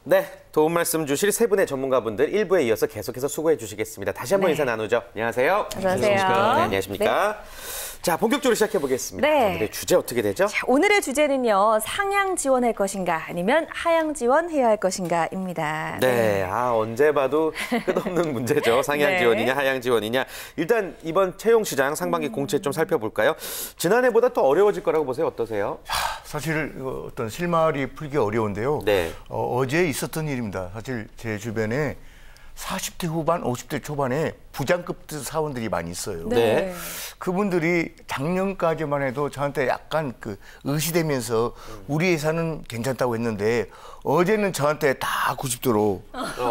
네, 도움 말씀 주실 세 분의 전문가분들 1부에 이어서 계속해서 수고해 주시겠습니다. 다시 한번 인사 나누죠. 안녕하세요. 안녕하세요. 네, 안녕하십니까. 네. 자, 본격적으로 시작해 보겠습니다. 네. 오늘의 주제 어떻게 되죠? 자, 오늘의 주제는요. 상향 지원할 것인가 아니면 하향 지원해야 할 것인가입니다. 네, 언제 봐도 끝없는 문제죠. 상향 네. 지원이냐 하향 지원이냐. 일단 이번 채용 시장 상반기 공채 좀 살펴볼까요? 지난해보다 또 어려워질 거라고 보세요. 어떠세요? 사실 어떤 실마리 풀기 어려운데요. 네. 어제 있었던 일입니다. 사실 제 주변에 40대 후반, 50대 초반에 부장급 사원들이 많이 있어요. 네. 그분들이 작년까지만 해도 저한테 약간 의시되면서 우리 회사는 괜찮다고 했는데 어제는 저한테 다 90도로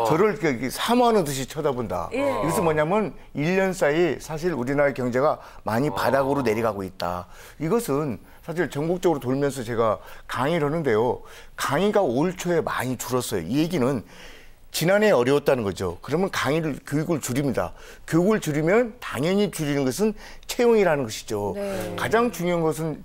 저를 사모하는 듯이 쳐다본다. 이것은 뭐냐면 1년 사이 사실 우리나라 경제가 많이 바닥으로 내려가고 있다. 이것은 사실 전국적으로 돌면서 제가 강의를 하는데요. 강의가 올 초에 많이 줄었어요. 이 얘기는 지난해 어려웠다는 거죠. 그러면 교육을 줄입니다. 교육을 줄이면 당연히 줄이는 것은 채용이라는 것이죠. 네. 가장 중요한 것은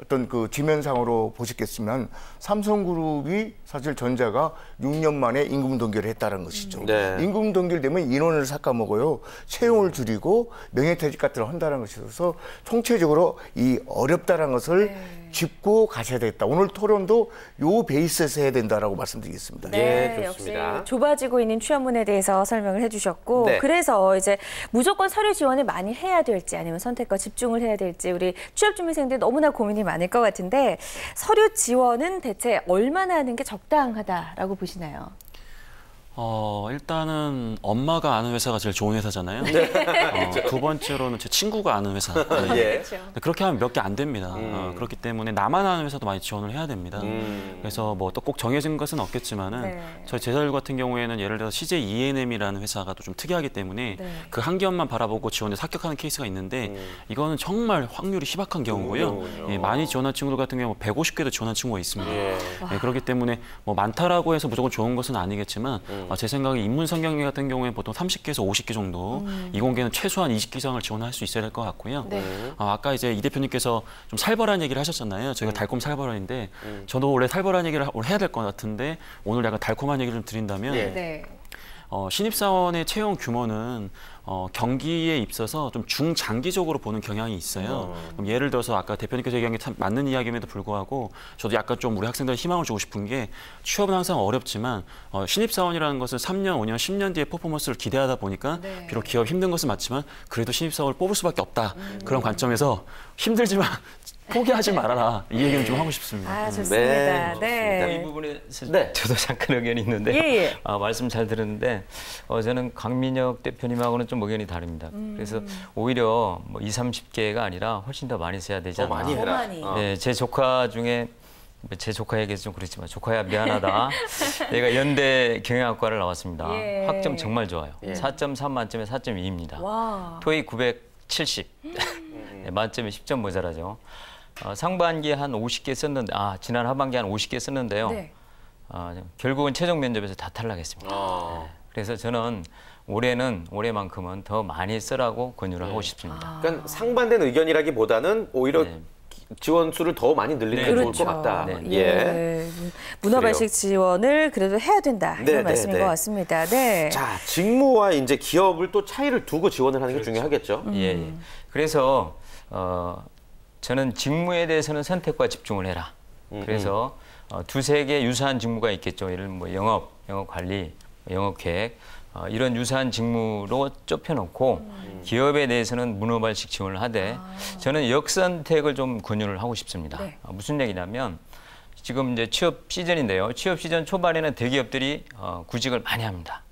어떤 지면상으로 보셨겠지만 삼성그룹이 사실 전자가 6년 만에 임금 동결을 했다는 것이죠. 네. 임금 동결되면 인원을 삭감먹어요. 채용을 줄이고 명예퇴직 같은 걸 한다는 것이어서 총체적으로 이 어렵다는 것을 짚고 가셔야 되겠다. 오늘 토론도 요 베이스에서 해야 된다라고 말씀드리겠습니다. 네, 좋습니다. 역시 좁아지고 있는 취업문에 대해서 설명을 해주셨고 네. 그래서 이제 무조건 서류 지원을 많이 해야 될지 아니면 선택과 집중을 해야 될지 우리 취업준비생들 너무나 고민이 많을 것 같은데 서류 지원은 대체 얼마나 하는 게 적당하다라고 보시나요? 일단은 엄마가 아는 회사가 제일 좋은 회사잖아요. 두 번째로는 제 친구가 아는 회사. 예. 그렇게 하면 몇 개 안 됩니다. 그렇기 때문에 나만 아는 회사도 많이 지원을 해야 됩니다. 그래서 뭐 또 꼭 정해진 것은 없겠지만은 저희 제자들 같은 경우에는 예를 들어서 CJ ENM이라는 회사가 또 좀 특이하기 때문에 그 한 기업만 바라보고 지원해서 합격하는 케이스가 있는데 이거는 정말 확률이 희박한 경우고요. 많이 지원한 친구들 같은 경우 150개도 지원한 친구가 있습니다. 그렇기 때문에 뭐 많다라고 해서 무조건 좋은 것은 아니겠지만 제 생각에 인문성경계 같은 경우에 보통 30개에서 50개 정도, 이공계는 최소한 20개 이상을 지원할 수 있어야 될 것 같고요. 아까 이제 이 대표님께서 좀 살벌한 얘기를 하셨잖아요. 저희가 달콤 살벌한인데 저도 원래 살벌한 얘기를 해야 될 것 같은데 오늘 약간 달콤한 얘기를 좀 드린다면 신입사원의 채용 규모는 경기에 있어서 좀 중장기적으로 보는 경향이 있어요. 그럼 예를 들어서 아까 대표님께서 얘기한 게 참 맞는 이야기임에도 불구하고 저도 약간 좀 우리 학생들 희망을 주고 싶은 게 취업은 항상 어렵지만 신입사원이라는 것은 3년, 5년, 10년 뒤에 퍼포먼스를 기대하다 보니까 비록 기업 힘든 것은 맞지만 그래도 신입사원을 뽑을 수밖에 없다. 그런 관점에서 힘들지만 포기하지 말아라. 이 얘기는 좀 하고 싶습니다. 좋습니다. 이 부분에 저도 잠깐 의견이 있는데 말씀 잘 들었는데 저는 강민혁 대표님하고는 좀 의견이 다릅니다. 그래서 오히려 뭐 20, 30개가 아니라 훨씬 더 많이 써야 되지 않나. 많이 해라. 네, 제 조카 중에 제 조카 얘기해서 좀 그렇지만 조카야 미안하다. 얘가 연대 경영학과를 나왔습니다. 학점 정말 좋아요. 4.3 만점에 4.2입니다. 토익 970. 만점에 10점 모자라죠. 상반기에 한 50개 썼는데 지난 하반기에 한 50개 썼는데요. 결국은 최종 면접에서 다 탈락했습니다. 그래서 저는 올해만큼은 더 많이 쓰라고 권유를 하고 싶습니다. 그러니까 상반된 의견이라기보다는 오히려 지원 수를 더 많이 늘리는 게 좋을 것 같다. 문어발식 지원을 그래도 해야 된다. 이런 말씀인 것 같습니다. 자, 직무와 이제 기업을 또 차이를 두고 지원을 하는 게 중요하겠죠. 그래서 저는 직무에 대해서는 선택과 집중을 해라. 그래서 두세 개 유사한 직무가 있겠죠. 예를 들면 뭐 영업 관리, 영업 계획 이런 유사한 직무로 좁혀놓고 기업에 대해서는 문어발식 지원을 하되 저는 역선택을 좀 권유를 하고 싶습니다. 무슨 얘기냐면 지금 이제 취업 시즌인데요. 취업 시즌 초반에는 대기업들이 구직을 많이 합니다.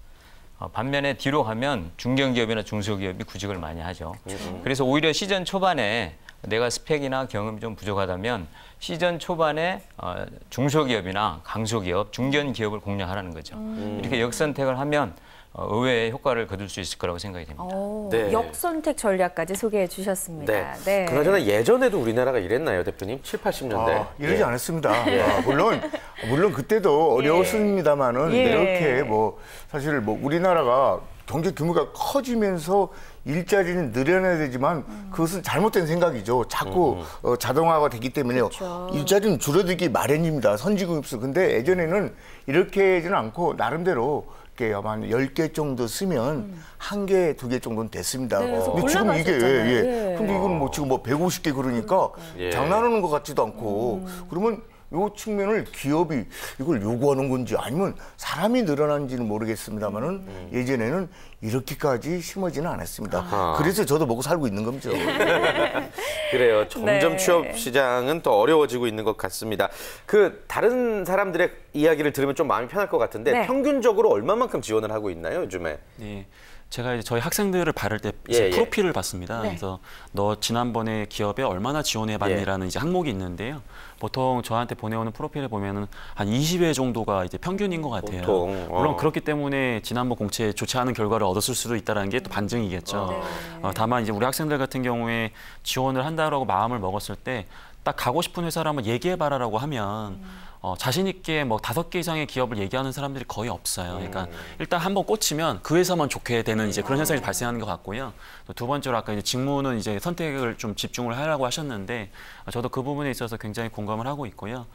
반면에 뒤로 가면 중견기업이나 중소기업이 구직을 많이 하죠. 그래서 오히려 시즌 초반에 내가 스펙이나 경험이 좀 부족하다면 시즌 초반에 중소기업이나 강소기업, 중견기업을 공략하라는 거죠. 이렇게 역선택을 하면 의외의 효과를 거둘 수 있을 거라고 생각이 됩니다. 네. 역선택 전략까지 소개해 주셨습니다. 네. 네. 그나저나 예전에도 우리나라가 이랬나요, 대표님? 7, 80년대. 이러지 않았습니다. 물론 그때도 어려웠습니다만은 예. 이렇게 뭐 사실 뭐 우리나라가 경제 규모가 커지면서 일자리는 늘어나야 되지만 그것은 잘못된 생각이죠. 자꾸 자동화가 되기 때문에 그렇죠. 일자리는 줄어들기 마련입니다. 선진국에서. 근데 예전에는 이렇게는 않고 나름대로 이렇게 아마 한 10개 정도 쓰면 1개, 2개 정도는 됐습니다. 네, 그래서 근데 지금 이게 골라가셨잖아요. 예. 근데 이건 뭐 지금 뭐 150개 그러니까 예. 장난하는 것 같지도 않고 그러면 요 측면을 기업이 이걸 요구하는 건지 아니면 사람이 늘어난지는 모르겠습니다만은 예전에는 이렇게까지 심하지는 않았습니다. 그래서 저도 먹고 살고 있는 겁니다. 그래요. 점점 네. 취업 시장은 더 어려워지고 있는 것 같습니다. 그 다른 사람들의 이야기를 들으면 좀 마음이 편할 것 같은데 네. 평균적으로 얼마만큼 지원을 하고 있나요, 요즘에? 네. 제가 이제 저희 학생들을 바를 때 예, 예. 프로필을 봤습니다. 네. 그래서 너 지난번에 기업에 얼마나 지원해봤니라는 이제 항목이 있는데요. 보통 저한테 보내오는 프로필을 보면은 한 20회 정도가 이제 평균인 것 같아요. 보통, 물론 그렇기 때문에 지난번 공채에 좋지 않은 결과를 얻었을 수도 있다는 게 또 반증이겠죠. 다만 이제 우리 학생들 같은 경우에 지원을 한다라고 마음을 먹었을 때 딱 가고 싶은 회사를 한번 얘기해봐라라고 하면 자신 있게 뭐 5개 이상의 기업을 얘기하는 사람들이 거의 없어요. 그러니까 일단 한번 꽂히면 그 회사만 좋게 되는 이제 그런 현상이 발생하는 것 같고요. 또 두 번째로 아까 이제 직무는 이제 선택을 좀 집중을 하라고 하셨는데 저도 그 부분에 있어서 굉장히 공감을 하고 있고요.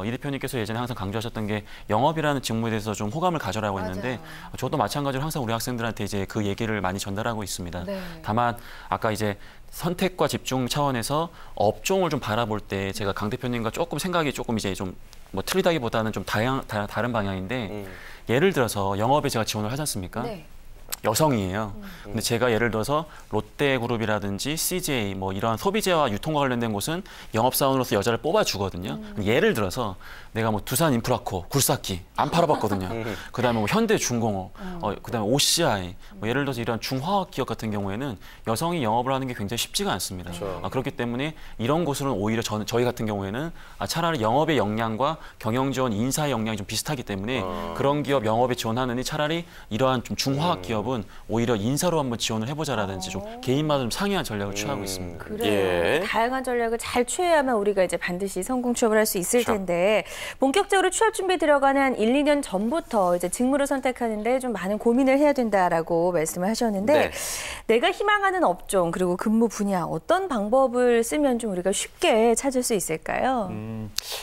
이 대표님께서 예전에 항상 강조하셨던 게 영업이라는 직무에 대해서 좀 호감을 가져라고 했는데 저도 마찬가지로 항상 우리 학생들한테 이제 그 얘기를 많이 전달하고 있습니다. 네. 다만 아까 이제 선택과 집중 차원에서 업종을 좀 바라볼 때 제가 강 대표님과 조금 생각이 조금 이제 좀 뭐 틀리다기보다는 좀 다른 방향인데 예를 들어서 영업에 제가 지원을 하지 않습니까? 네. 여성이에요. 근데 제가 예를 들어서 롯데그룹이라든지 CJ 뭐 이러한 소비재와 유통과 관련된 곳은 영업사원으로서 여자를 뽑아주거든요. 예를 들어서 내가 뭐 두산인프라코, 굴삭기 안 팔아봤거든요. 그다음에 뭐 현대중공업, 그다음에 OCI, 뭐 예를 들어서 이런 중화학 기업 같은 경우에는 여성이 영업을 하는 게 굉장히 쉽지가 않습니다. 그렇기 때문에 이런 곳은 오히려 저희 같은 경우에는 차라리 영업의 역량과 경영지원, 인사의 역량이 좀 비슷하기 때문에 그런 기업 영업에 지원하느니 차라리 이러한 좀 중화학 기업은 오히려 인사로 한번 지원을 해보자라든지 좀 개인마다 좀 상이한 전략을 취하고 있습니다. 그래요. 예. 다양한 전략을 잘 취해야만 우리가 이제 반드시 성공 취업을 할 수 있을 텐데 본격적으로 취업 준비 들어가는 한 1, 2년 전부터 이제 직무를 선택하는데 좀 많은 고민을 해야 된다라고 말씀을 하셨는데 네. 내가 희망하는 업종 그리고 근무 분야 어떤 방법을 쓰면 좀 우리가 쉽게 찾을 수 있을까요?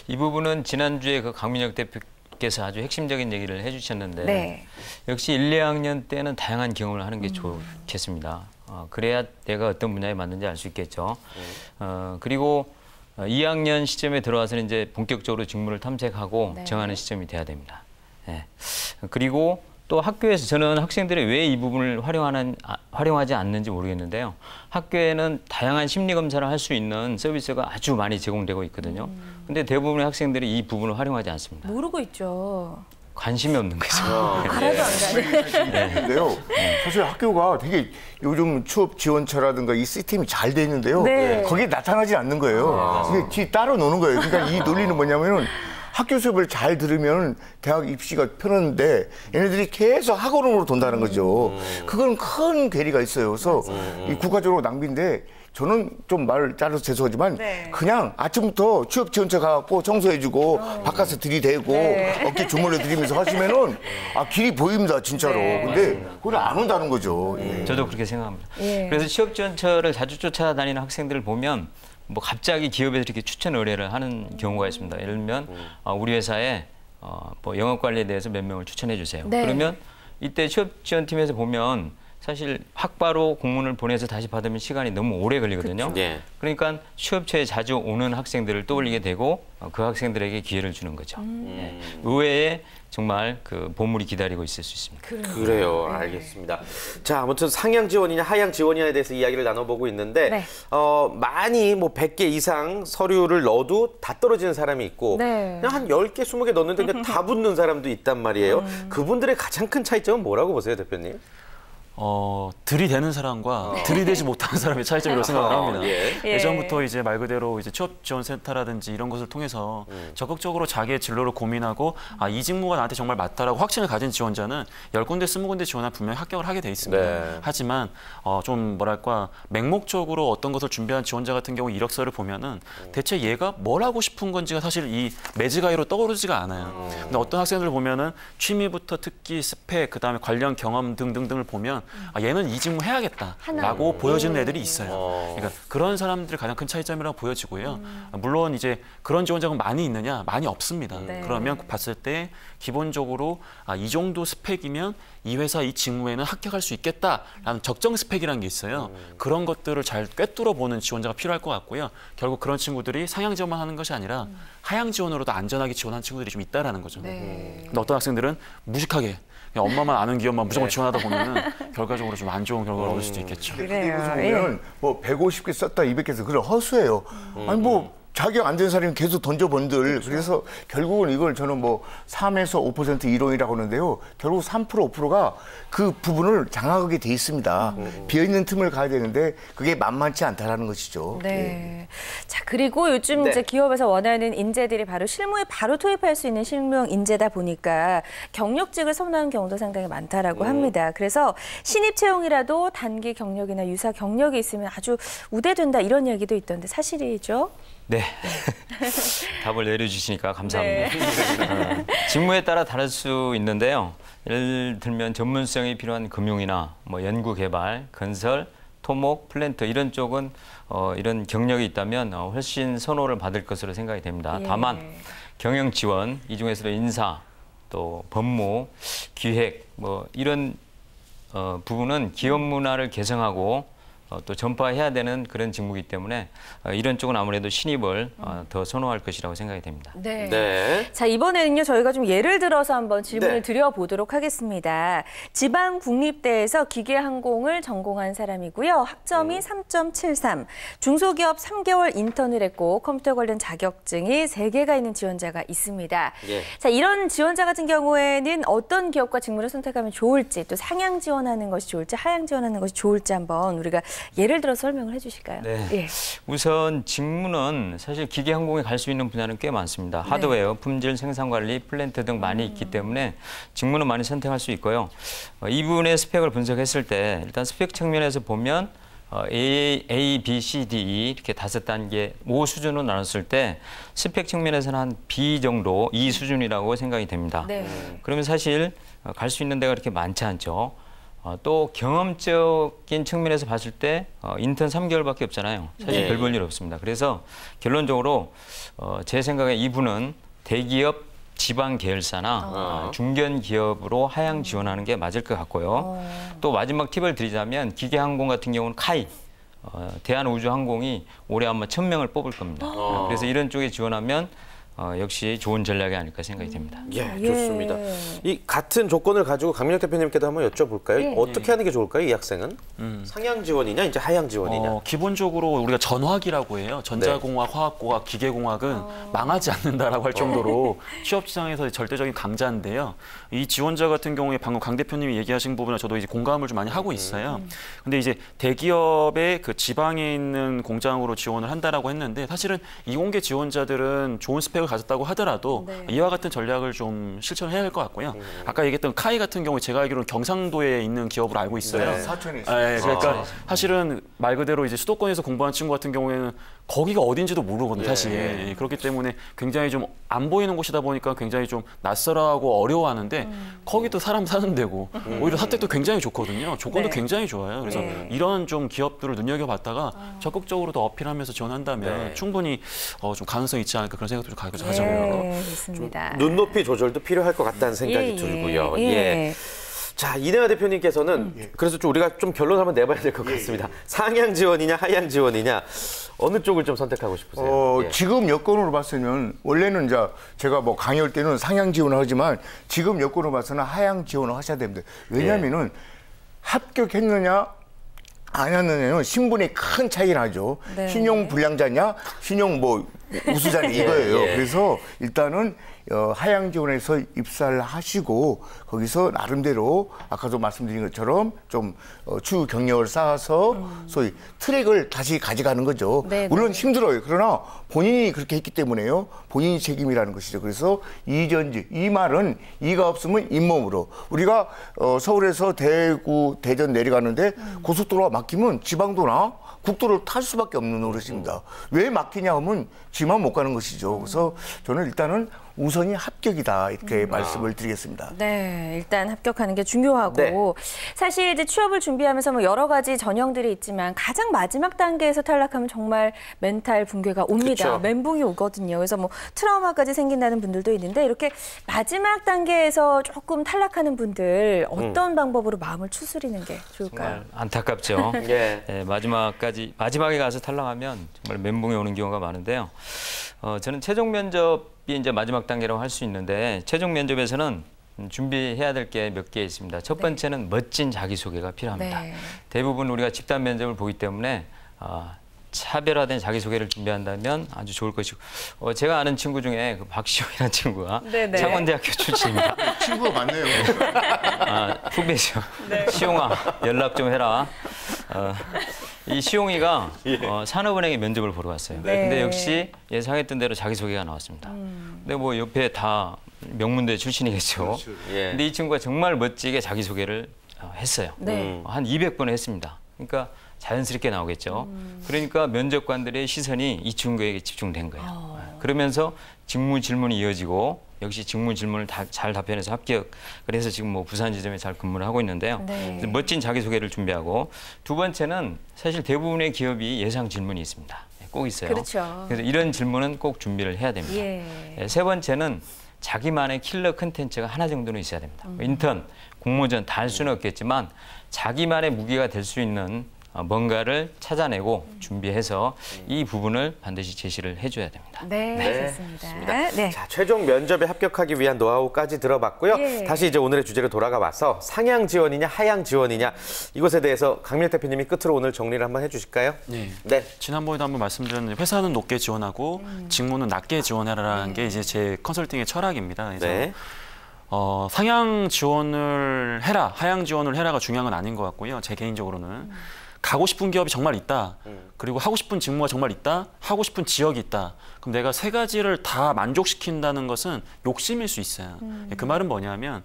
이 부분은 지난주에 그 강민혁 대표께서 아주 핵심적인 얘기를 해주셨는데 네. 역시 1, 2학년 때는 다양한 경험을 하는 게 좋겠습니다. 그래야 내가 어떤 분야에 맞는지 알 수 있겠죠. 그리고 2학년 시점에 들어와서는 이제 본격적으로 직무를 탐색하고 네. 정하는 시점이 돼야 됩니다. 예. 그리고 또 학교에서 저는 학생들이 왜 이 부분을 활용하지 않는지 모르겠는데요. 학교에는 다양한 심리 검사를 할 수 있는 서비스가 아주 많이 제공되고 있거든요. 근데 대부분의 학생들이 이 부분을 활용하지 않습니다. 모르고 있죠. 관심이 없는 거죠. 알아도 안 가네. 근데요, 사실 학교가 되게 요즘 취업 지원처라든가 이 시스템이 잘 돼 있는데요. 네. 거기에 나타나지 않는 거예요. 이게 뒤 따로 노는 거예요. 그러니까 이 논리는 뭐냐면은 학교 수업을 잘 들으면 대학 입시가 편한데 얘네들이 계속 학원으로 돈다는 거죠. 그건 큰 괴리가 있어요. 그래서 이 국가적으로 낭비인데 저는 좀 말 잘라서 죄송하지만 네. 그냥 아침부터 취업 지원처 가갖고 청소해주고 바깥에서 들이대고 어깨 주물러 드리면서 하시면은 길이 보입니다 진짜로. 근데 그걸 안 온다는 거죠. 예. 저도 그렇게 생각합니다. 예. 그래서 취업 지원처를 자주 쫓아다니는 학생들을 보면 뭐 갑자기 기업에서 이렇게 추천 의뢰를 하는 경우가 있습니다. 예를 들면 우리 회사에 뭐 영업 관리에 대해서 몇 명을 추천해 주세요. 네. 그러면 이때 취업 지원팀에서 보면 사실 학바로 공문을 보내서 다시 받으면 시간이 너무 오래 걸리거든요. 예. 그러니까 취업처에 자주 오는 학생들을 떠올리게 되고 그 학생들에게 기회를 주는 거죠. 예. 의외에 정말 그 보물이 기다리고 있을 수 있습니다. 그래요. 알겠습니다. 자, 아무튼 상향 지원이냐 하향 지원이냐에 대해서 이야기를 나눠보고 있는데 네. 많이 뭐 100개 이상 서류를 넣어도 다 떨어지는 사람이 있고 네. 그냥 한 10개, 20개 넣었는데 그냥 다 붙는 사람도 있단 말이에요. 그분들의 가장 큰 차이점은 뭐라고 보세요, 대표님? 들이대는 사람과 들이대지 못하는 사람의 차이점이라고 생각을 합니다. 예. 예전부터 이제 말 그대로 이제 취업 지원 센터라든지 이런 것을 통해서 적극적으로 자기의 진로를 고민하고 이 직무가 나한테 정말 맞다라고 확신을 가진 지원자는 10군데, 20군데 지원하면 분명히 합격을 하게 돼 있습니다. 네. 하지만 좀 뭐랄까 맹목적으로 어떤 것을 준비한 지원자 같은 경우 이력서를 보면은 대체 얘가 뭘 하고 싶은 건지가 사실 이 매지가이로 떠오르지가 않아요. 근데 어떤 학생들 보면은 취미부터 특기, 스펙, 그다음에 관련 경험 등등등을 보면 얘는 이 직무 해야겠다라고 보여지는 애들이 있어요. 그러니까 그런 사람들이 가장 큰 차이점이라고 보여지고요. 물론 이제 그런 지원자가 많이 있느냐? 많이 없습니다. 네. 그러면 봤을 때 기본적으로 이 정도 스펙이면 이 회사 이 직무에는 합격할 수 있겠다라는 적정 스펙이라는 게 있어요. 그런 것들을 잘 꿰뚫어 보는 지원자가 필요할 것 같고요. 결국 그런 친구들이 상향 지원만 하는 것이 아니라 하향 지원으로도 안전하게 지원하는 친구들이 좀 있다라는 거죠. 네. 근데 어떤 학생들은 무식하게 그냥 엄마만 아는 기업만 무조건 지원하다 보면은 결과적으로 좀 안 좋은 결과를 얻을 수도 있겠죠. 그래요. 보면 뭐 150개 썼다 200개 썼다 그건 허수예요. 아니 뭐 자격 안 된 사람이 계속 던져본들. 그래서 결국은 이걸 저는 뭐 3에서 5% 이론이라고 하는데요. 결국 3% 5%가 그 부분을 장악하게 돼 있습니다. 비어있는 틈을 가야 되는데 그게 만만치 않다라는 것이죠. 네. 자, 그리고 요즘 네. 이제 기업에서 원하는 인재들이 바로 실무에 바로 투입할 수 있는 실무형 인재다 보니까 경력직을 선호하는 경우도 상당히 많다라고 합니다. 그래서 신입 채용이라도 단기 경력이나 유사 경력이 있으면 아주 우대된다 이런 얘기도 있던데 사실이죠? 네. 답을 내려주시니까 감사합니다. 직무에 따라 다를 수 있는데요. 예를 들면 전문성이 필요한 금융이나 뭐 연구개발, 건설, 토목, 플랜트 이런 쪽은 이런 경력이 있다면 훨씬 선호를 받을 것으로 생각이 됩니다. 예. 다만 경영 지원, 이 중에서도 인사, 또 법무, 기획 뭐 이런 부분은 기업 문화를 개성하고 또 전파해야 되는 그런 직무이기 때문에 이런 쪽은 아무래도 신입을 더 선호할 것이라고 생각이 됩니다. 네. 네. 자, 이번에는요, 저희가 좀 예를 들어서 한번 질문을 네. 드려보도록 하겠습니다. 지방국립대에서 기계항공을 전공한 사람이고요. 학점이 3.73, 중소기업 3개월 인턴을 했고 컴퓨터 관련 자격증이 3개가 있는 지원자가 있습니다. 예. 자, 이런 지원자 같은 경우에는 어떤 기업과 직무를 선택하면 좋을지, 또 상향 지원하는 것이 좋을지, 하향 지원하는 것이 좋을지 한번 우리가 예를 들어 설명을 해주실까요? 네. 예. 우선 직무는 사실 기계항공에 갈 수 있는 분야는 꽤 많습니다. 하드웨어, 품질, 생산관리, 플랜트 등 많이 있기 때문에 직무는 많이 선택할 수 있고요. 이분의 스펙을 분석했을 때 일단 스펙 측면에서 보면 A, B, C, D, E 이렇게 5단계, 5 수준으로 나눴을 때 스펙 측면에서는 한 B 정도, E 수준이라고 생각이 됩니다. 네. 그러면 사실 갈 수 있는 데가 그렇게 많지 않죠. 또 경험적인 측면에서 봤을 때 인턴 3개월밖에 없잖아요. 사실 네. 별 볼 일 없습니다. 그래서 결론적으로 제 생각에 이분은 대기업 지방 계열사나 중견 기업으로 하향 지원하는 게 맞을 것 같고요. 또 마지막 팁을 드리자면 기계항공 같은 경우는 카이, 대한우주항공이 올해 아마 1,000명을 뽑을 겁니다. 그래서 이런 쪽에 지원하면 역시 좋은 전략이 아닐까 생각이 됩니다. 예, 좋습니다. 이 같은 조건을 가지고 강민혁 대표님께도 한번 여쭤볼까요? 예. 어떻게 하는 게 좋을까요, 이 학생은? 상향 지원이냐, 이제 하향 지원이냐? 기본적으로 우리가 전화기라고 해요. 전자공학, 화학공학, 기계공학은 망하지 않는다라고 할 정도로 취업 시장에서 절대적인 강자인데요. 이 지원자 같은 경우에 방금 강 대표님이 얘기하신 부분을 저도 이제 공감을 좀 많이 하고 있어요. 근데 이제 대기업의 그 지방에 있는 공장으로 지원을 한다라고 했는데 사실은 이공계 지원자들은 좋은 스펙을 가졌다고 하더라도 이와 같은 전략을 좀 실천해야 할 것 같고요. 아까 얘기했던 카이 같은 경우에 제가 알기로는 경상도에 있는 기업으로 알고 있어요. 네, 사천에 있어요. 네, 그러니까 사실은 말 그대로 이제 수도권에서 공부하는 친구 같은 경우에는 거기가 어딘지도 모르거든요, 사실. 예, 그렇기 때문에 굉장히 좀 안 보이는 곳이다 보니까 굉장히 좀 낯설어하고 어려워하는데 거기도 사람 사는 데고 오히려 사택도 굉장히 좋거든요. 조건도 네. 굉장히 좋아요. 그래서 네. 이런 좀 기업들을 눈여겨봤다가 적극적으로 더 어필하면서 지원한다면 네. 충분히 좀 가능성이 있지 않을까 그런 생각도 좀 가져요. 네, 좋습니다. 눈높이 조절도 필요할 것 같다는 생각이 들고요. 예. 자, 이내화 대표님께서는 그래서 좀 우리가 좀 결론 한번 내봐야 될 것 같습니다. 상향 지원이냐, 하향 지원이냐 어느 쪽을 좀 선택하고 싶으세요? 예. 지금 여건으로 봤으면 원래는 이제 제가 뭐 강의할 때는 상향 지원을 하지만 지금 여건으로 봐서는 하향 지원을 하셔야 됩니다. 왜냐하면은 합격했느냐 안 하는 신분이 큰 차이 나죠. 네. 신용 불량자냐, 신용 우수자냐 이거예요. 그래서 일단은 하양지원에서 입사를 하시고 거기서 나름대로 아까도 말씀드린 것처럼 좀 추후 경력을 쌓아서 소위 트랙을 다시 가져가는 거죠. 네네. 물론 힘들어요. 그러나 본인이 그렇게 했기 때문에요. 본인이 책임이라는 것이죠. 그래서 이전지, 이 말은 이가 없으면 잇몸으로. 우리가 서울에서 대구, 대전 내려가는데 고속도로가 막히면 지방도나 국도를 탈 수밖에 없는 노릇입니다. 왜 막히냐 하면 지만 못 가는 것이죠. 그래서 저는 일단은 우선이 합격이다 이렇게 말씀을 드리겠습니다. 네, 일단 합격하는 게 중요하고 네. 사실 이제 취업을 준비하면서 뭐 여러 가지 전형들이 있지만 가장 마지막 단계에서 탈락하면 정말 멘탈 붕괴가 옵니다. 그렇죠. 멘붕이 오거든요. 그래서 뭐 트라우마까지 생긴다는 분들도 있는데 이렇게 마지막 단계에서 조금 탈락하는 분들 어떤 방법으로 마음을 추스리는 게 좋을까요? 정말 안타깝죠. 예. 예, 마지막에 가서 탈락하면 정말 멘붕이 오는 경우가 많은데요. 저는 최종 면접이 이제 마지막 단계라고 할 수 있는데 최종 면접에서는 준비해야 될 게 몇 개 있습니다. 첫 번째는 멋진 자기소개가 필요합니다. 네. 대부분 우리가 집단 면접을 보기 때문에 차별화된 자기소개를 준비한다면 아주 좋을 것이고 제가 아는 친구 중에 그 박시호이라는 친구가 네네. 창원대학교 출신입니다. 친구가 많네요. 후배죠. 시용아 연락 좀 해라. 이 시용이가 산업은행에 면접을 보러 왔어요. 네. 근데 역시 예상했던 대로 자기소개가 나왔습니다. 근데 뭐 옆에 다 명문대 출신이겠죠. 그렇죠. 예. 근데 이 친구가 정말 멋지게 자기소개를 했어요. 네. 한 200번 했습니다. 그러니까 자연스럽게 나오겠죠. 그러니까 면접관들의 시선이 이 친구에게 집중된 거예요. 그러면서 직무 질문이 이어지고 역시 직무 질문을 잘 답변해서 합격을 해서 지금 뭐 부산 지점에 잘 근무를 하고 있는데요. 네. 그래서 멋진 자기소개를 준비하고 두 번째는 사실 대부분의 기업이 예상 질문이 있습니다. 꼭 있어요. 그렇죠. 그래서 이런 질문은 꼭 준비를 해야 됩니다. 예. 세 번째는 자기만의 킬러 컨텐츠가 하나 정도는 있어야 됩니다. 인턴, 공모전 다 할 수는 없겠지만 자기만의 무기가 될 수 있는 뭔가를 찾아내고 준비해서 이 부분을 반드시 제시를 해줘야 됩니다. 네, 좋습니다. 네. 자, 최종 면접에 합격하기 위한 노하우까지 들어봤고요. 예. 다시 이제 오늘의 주제로 돌아가 봐서 상향 지원이냐 하향 지원이냐 이것에 대해서 강민혁 대표님이 끝으로 오늘 정리를 한번 해주실까요? 네. 네. 지난번에도 한번 말씀드렸는데 회사는 높게 지원하고 직무는 낮게 지원해라라는 게 이제 제 컨설팅의 철학입니다. 그래서 네. 상향 지원을 해라, 하향 지원을 해라가 중요한 건 아닌 것 같고요. 제 개인적으로는 가고 싶은 기업이 정말 있다. 그리고 하고 싶은 직무가 정말 있다. 하고 싶은 지역이 있다. 그럼 내가 세 가지를 다 만족시킨다는 것은 욕심일 수 있어요. 그 말은 뭐냐면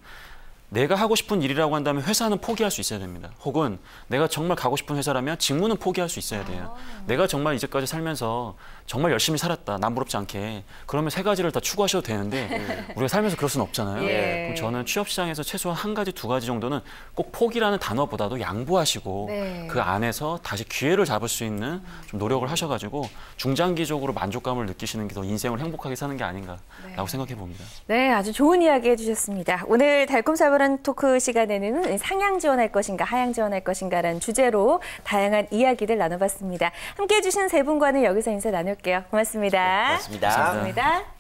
내가 하고 싶은 일이라고 한다면 회사는 포기할 수 있어야 됩니다. 혹은 내가 정말 가고 싶은 회사라면 직무는 포기할 수 있어야 돼요. 내가 정말 이제까지 살면서 정말 열심히 살았다. 남부럽지 않게. 그러면 세 가지를 다 추구하셔도 되는데 우리가 살면서 그럴 수는 없잖아요. 예. 그럼 저는 취업 시장에서 최소한 한 가지, 두 가지 정도는 꼭 포기라는 단어보다도 양보하시고 네. 그 안에서 다시 기회를 잡을 수 있는 좀 노력을 하셔가지고 중장기적으로 만족감을 느끼시는 게 더 인생을 행복하게 사는 게 아닌가라고 생각해 봅니다. 네, 아주 좋은 이야기 해주셨습니다. 오늘 달콤살벌한 토크 시간에는 상향 지원할 것인가, 하향 지원할 것인가라는 주제로 다양한 이야기들 나눠봤습니다. 함께해 주신 세 분과는 여기서 인사 나눌게요. 고맙습니다. 고맙습니다. 고맙습니다.